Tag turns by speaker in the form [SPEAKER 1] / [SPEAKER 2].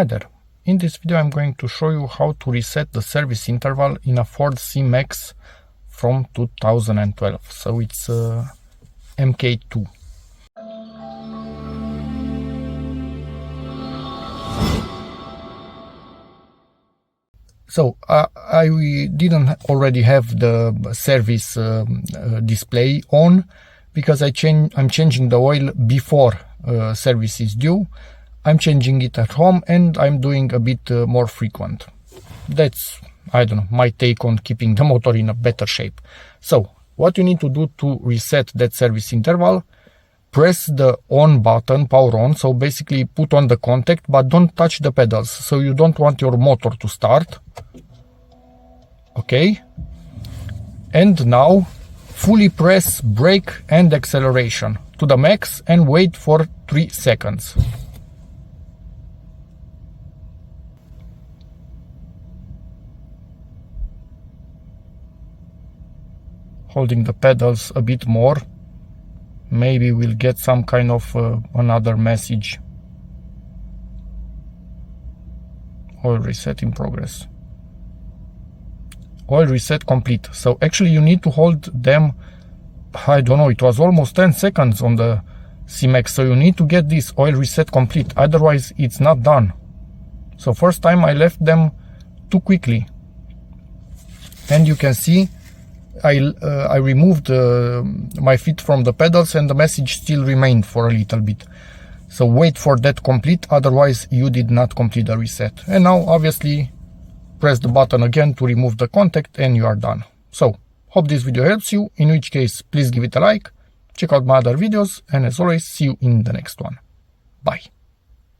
[SPEAKER 1] Hi there. In this video I'm going to show you how to reset the service interval in a Ford C-Max from 2012. So it's MK2. So I didn't already have the service display on because I'm changing the oil before service is due. I'm changing it at home and I'm doing a bit more frequent. That's, I don't know, my take on keeping the motor in a better shape. So what you need to do to reset that service interval: press the on button, power on, so basically put on the contact, but don't touch the pedals, so you don't want your motor to start. Okay, and now fully press brake and acceleration to the max and wait for 3 seconds. Holding the pedals a bit more, maybe we'll get some kind of another message. Oil reset in progress. Oil reset complete. So actually you need to hold them, I don't know, it was almost 10 seconds on the C-Max, so you need to get this oil reset complete, otherwise it's not done. So first time I left them too quickly, and you can see I removed my feet from the pedals and the message still remained for a little bit. So wait for that complete, otherwise you did not complete the reset. And now obviously press the button again to remove the contact and you are done. So hope this video helps you, in which case please give it a like, check out my other videos, and as always, see you in the next one. Bye.